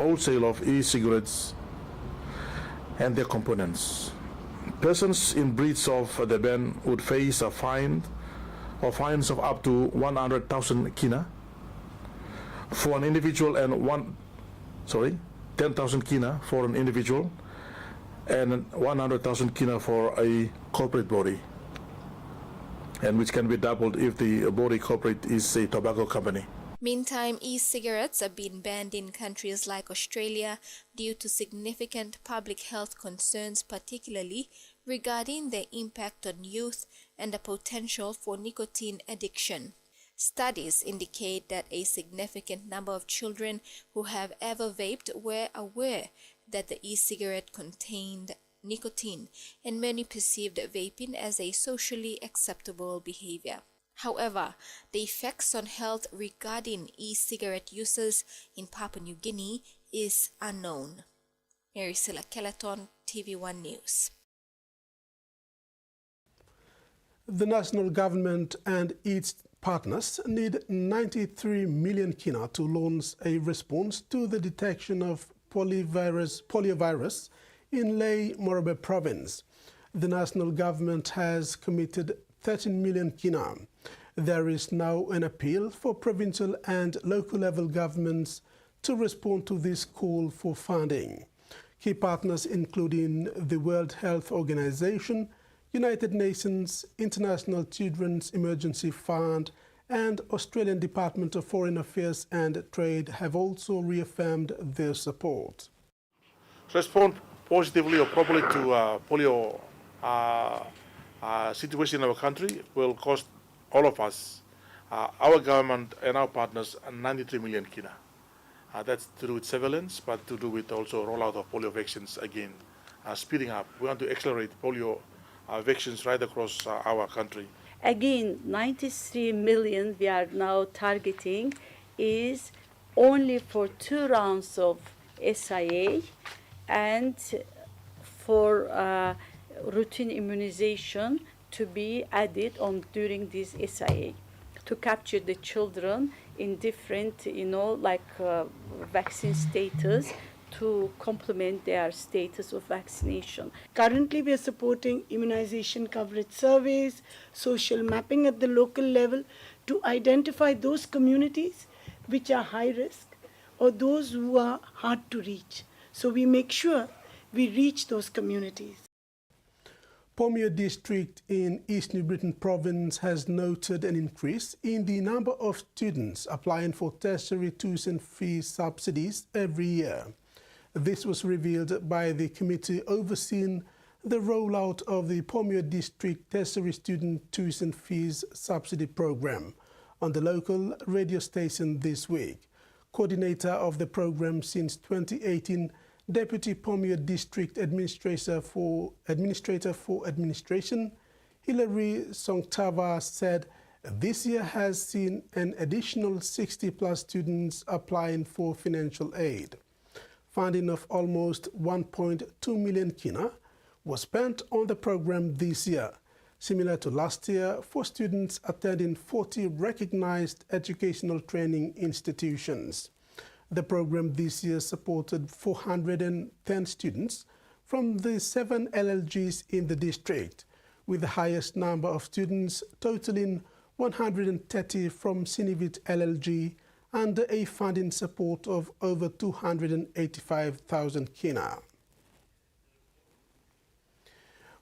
wholesale of e-cigarettes and their components. Persons in breach of the ban would face a fine or fines of up to 100,000 kina for an individual and 10,000 kina for an individual and 100,000 kina for a corporate body, and which can be doubled if the body corporate is a tobacco company. Meantime, e-cigarettes are being banned in countries like Australia due to significant public health concerns, particularly regarding their impact on youth and the potential for nicotine addiction. Studies indicate that a significant number of children who have ever vaped were aware that the e-cigarette contained nicotine, and many perceived vaping as a socially acceptable behavior. However, the effects on health regarding e-cigarette users in Papua New Guinea is unknown. Maricela Kelleton, TV1 News. The national government and its partners need 93 million kina to launch a response to the detection of poliovirus in Ley Morobe province. The national government has committed 13 million kina. There is now an appeal for provincial and local level governments to respond to this call for funding. Key partners including the World Health Organization, United Nations, International Children's Emergency Fund, and Australian Department of Foreign Affairs and Trade have also reaffirmed their support. Respond positively or properly to polio situation in our country will cost all of us, our government and our partners, 93 million kina. That's to do with surveillance, but to do with also rollout of polio vaccines again, speeding up. We want to accelerate polio vaccines right across our country. Again, 93 million we are now targeting is only for 2 rounds of SIA and for routine immunization to be added on during this SIA to capture the children in different, vaccine status to complement their status of vaccination. Currently, we are supporting immunization coverage surveys, social mapping at the local level to identify those communities which are high risk or those who are hard to reach. So we make sure we reach those communities. Polio district in East New Britain province has noted an increase in the number of students applying for tertiary tuition fee subsidies every year. This was revealed by the committee overseeing the rollout of the Polio district tertiary student tuition fees subsidy program on the local radio station this week. Coordinator of the program since 2018, Deputy Polio District Administrator for Administration, Hilary Songtava, said this year has seen an additional 60+ students applying for financial aid. Funding of almost 1.2 million kina was spent on the program this year, similar to last year for students attending 40 recognized educational training institutions. The program this year supported 410 students from the 7 LLGs in the district, with the highest number of students totaling 130 from Synagogue LLG under a funding support of over 285,000 kina.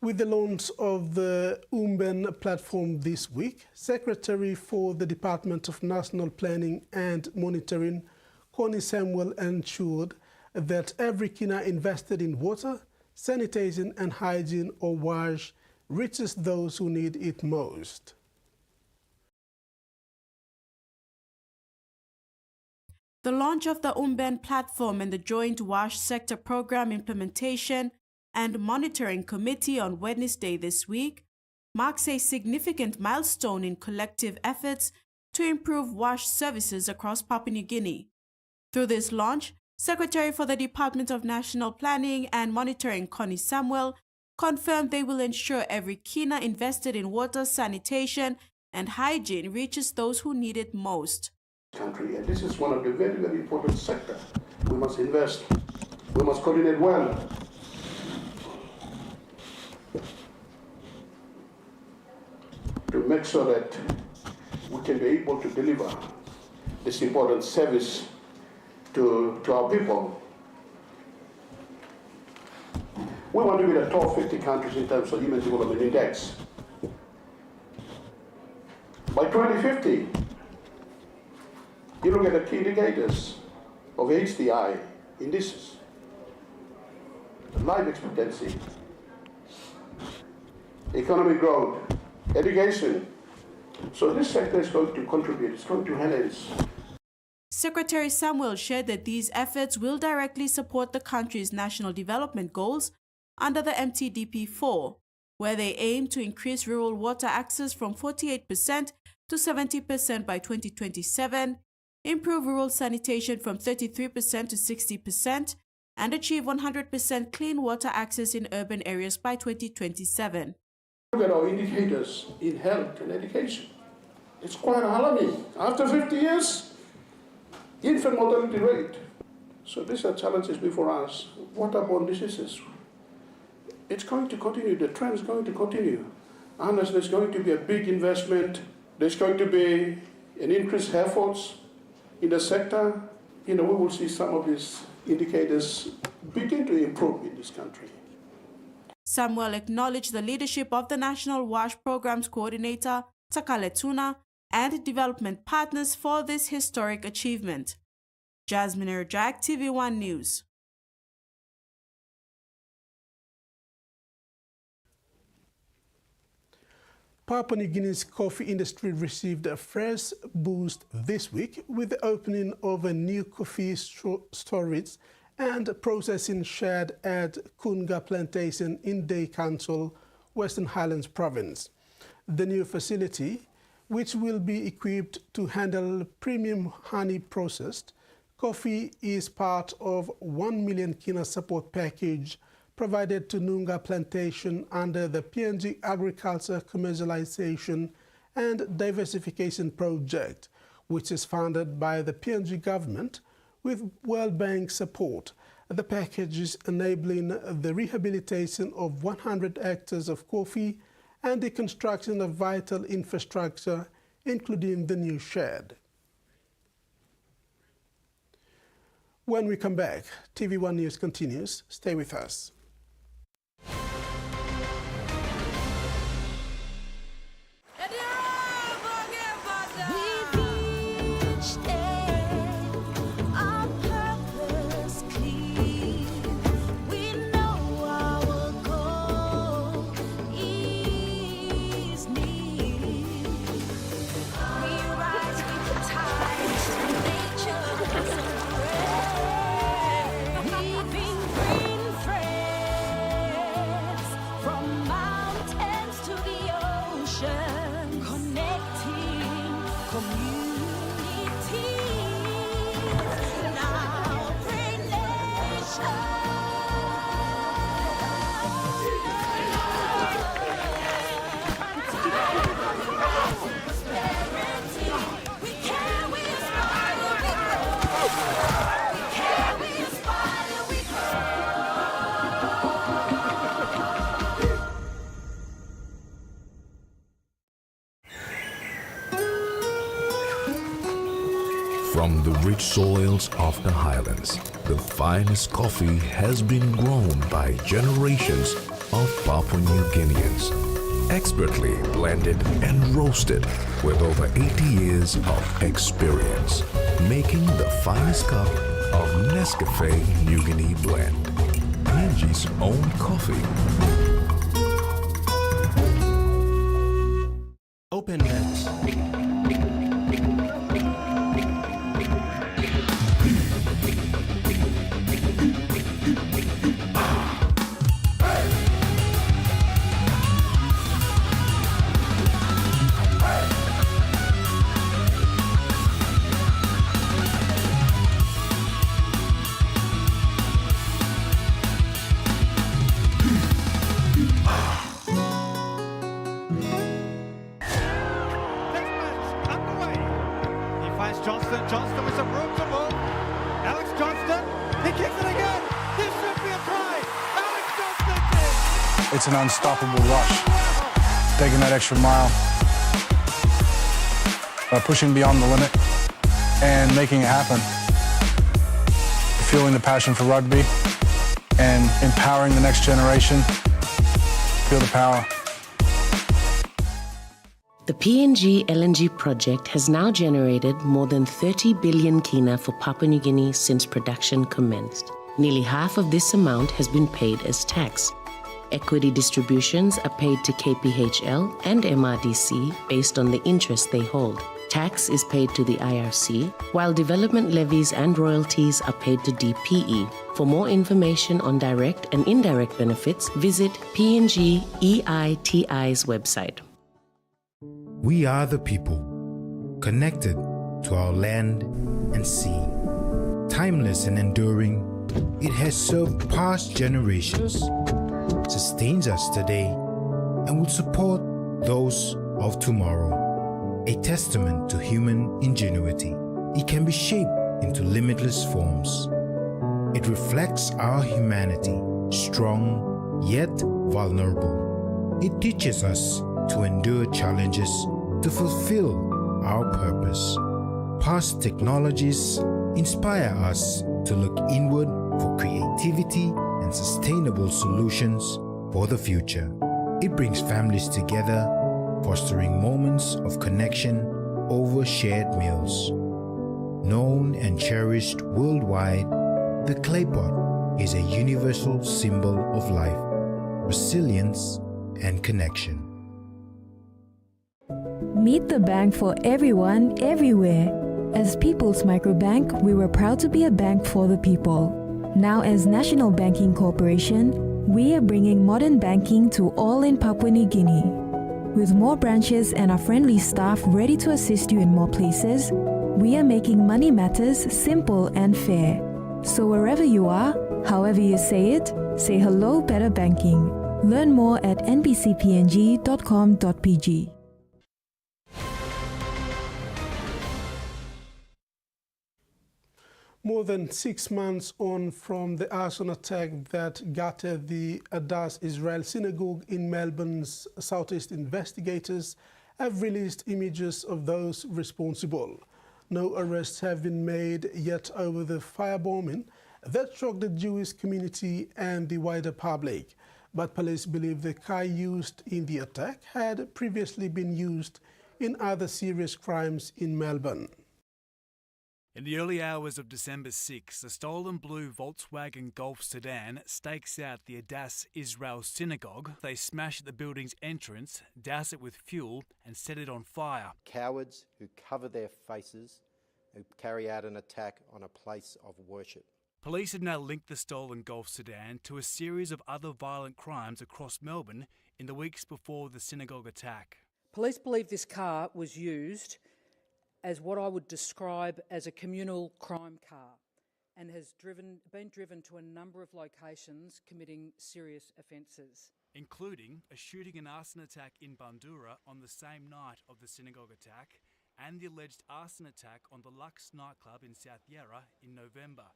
With the launch of the Umben platform this week, Secretary for the Department of National Planning and Monitoring, Connie Samuel, ensured that every kina invested in water, sanitation and hygiene or WASH reaches those who need it most. The launch of the Umben platform and the Joint WASH Sector Program Implementation and Monitoring Committee on Wednesday this week marks a significant milestone in collective efforts to improve WASH services across Papua New Guinea. Through this launch, Secretary for the Department of National Planning and Monitoring, Connie Samuel, confirmed they will ensure every kina invested in water, sanitation, and hygiene reaches those who need it most. country, and this is one of the very, very important sectors. We must invest. We must coordinate well. To make sure that we can be able to deliver this important service to our people. We want to be the top 50 countries in terms of Human Development Index. By 2050, you look at the key indicators of HDI indices, life expectancy, economic growth, education. So this sector is going to contribute, it's going to enhance. Secretary Samuel shared that these efforts will directly support the country's national development goals under the MTDP4, where they aim to increase rural water access from 48% to 70% by 2027, improve rural sanitation from 33% to 60%, and achieve 100% clean water access in urban areas by 2027. Look at our indicators in health and education. It's quite alarming. After 50 years, infant mortality rate. So these are challenges before us. Waterborne diseases. It's going to continue. The trend is going to continue. Unless there's going to be a big investment, there's going to be an increased efforts in the sector. We will see some of these indicators begin to improve in this country. Samuel acknowledged the leadership of the National WASH Programs Coordinator, Takale Tuna, and development partners for this historic achievement. Jasmine Erjak, TV1 News. Papua New Guinea's coffee industry received a fresh boost this week with the opening of a new coffee storage and processing shed at Kunga Plantation in Day Council, Western Highlands Province. The new facility, which will be equipped to handle premium honey processed coffee, is part of 1 million kina support package provided to Nunga Plantation under the PNG Agriculture Commercialization and Diversification Project, which is funded by the PNG government with World Bank support. The package is enabling the rehabilitation of 100 hectares of coffee and the construction of vital infrastructure, including the new shed. When we come back, TV1 News continues. Stay with us. From the rich soils of the highlands, the finest coffee has been grown by generations of Papua New Guineans, expertly blended and roasted with over 80 years of experience, making the finest cup of Nescafe New Guinea blend, PNG's own coffee. Open lens. It's an unstoppable rush, taking that extra mile, pushing beyond the limit and making it happen. Fueling the passion for rugby and empowering the next generation. Feel the power. The PNG LNG project has now generated more than 30 billion kina for Papua New Guinea since production commenced. Nearly half of this amount has been paid as tax. Equity distributions are paid to KPHL and MRDC based on the interest they hold. Tax is paid to the IRC, while development levies and royalties are paid to DPE. For more information on direct and indirect benefits, visit PNG EITI's website. We are the people, connected to our land and sea. Timeless and enduring, it has served past generations, sustains us today, and will support those of tomorrow. A testament to human ingenuity. It can be shaped into limitless forms. It reflects our humanity, strong yet vulnerable. It teaches us to endure challenges to fulfill our purpose. Past technologies inspire us to look inward for creativity and sustainable solutions for the future. It brings families together, fostering moments of connection over shared meals. Known and cherished worldwide, the clay pot is a universal symbol of life, resilience, and connection. Meet the bank for everyone, everywhere. As People's Microbank, we were proud to be a bank for the people. Now as National Banking Corporation, we are bringing modern banking to all in Papua New Guinea. With more branches and our friendly staff ready to assist you in more places, we are making money matters simple and fair. So wherever you are, however you say it, say hello better banking. Learn more at nbcpng.com.pg. More than 6 months on from the arson attack that gutted the Adas Israel Synagogue in Melbourne's southeast, investigators have released images of those responsible. No arrests have been made yet over the firebombing that shocked the Jewish community and the wider public. But police believe the car used in the attack had previously been used in other serious crimes in Melbourne. In the early hours of December 6, a stolen blue Volkswagen Golf sedan stakes out the Adas Israel Synagogue. They smash the building's entrance, douse it with fuel and set it on fire. Cowards who cover their faces, who carry out an attack on a place of worship. Police have now linked the stolen Golf sedan to a series of other violent crimes across Melbourne in the weeks before the synagogue attack. Police believe this car was used as what I would describe as a communal crime car and has been driven to a number of locations committing serious offences, including a shooting and arson attack in Bandura on the same night of the synagogue attack and the alleged arson attack on the Lux nightclub in South Yarra in November,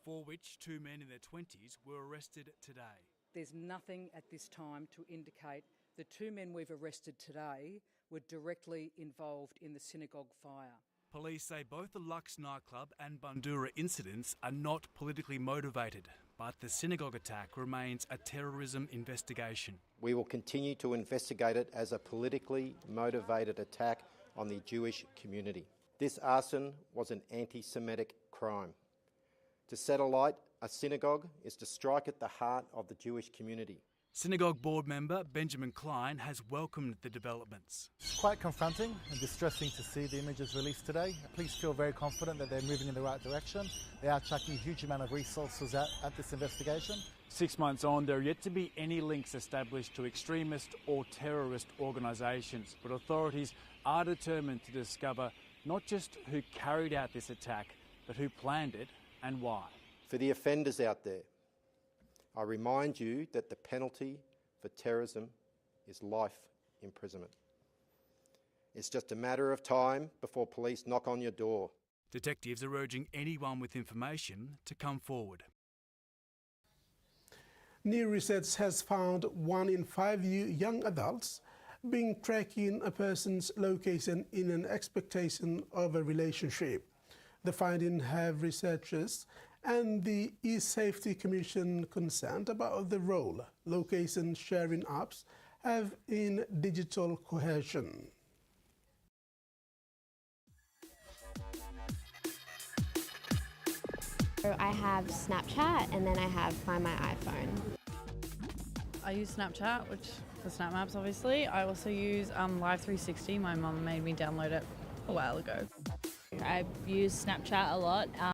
for which 2 men in their 20s were arrested today. There's nothing at this time to indicate the 2 men we've arrested today were directly involved in the synagogue fire. Police say both the Lux nightclub and Bandura incidents are not politically motivated, but the synagogue attack remains a terrorism investigation. We will continue to investigate it as a politically motivated attack on the Jewish community. This arson was an anti-Semitic crime. To set alight a synagogue is to strike at the heart of the Jewish community. Synagogue board member Benjamin Klein has welcomed the developments. It's quite confronting and distressing to see the images released today. Police feel very confident that they're moving in the right direction. They are chucking a huge amount of resources at this investigation. 6 months on, there are yet to be any links established to extremist or terrorist organisations, but authorities are determined to discover not just who carried out this attack, but who planned it and why. For the offenders out there, I remind you that the penalty for terrorism is life imprisonment. It's just a matter of time before police knock on your door. Detectives are urging anyone with information to come forward. New research has found 1 in 5 young adults being tracking a person's location in an expectation of a relationship. The findings have researchers and the E-Safety Commission concerned about the role location sharing apps have in digital cohesion. I have Snapchat and then I have Find My iPhone. I use Snapchat, which for Snap Maps obviously. I also use Live 360. My mum made me download it a while ago. I use Snapchat a lot.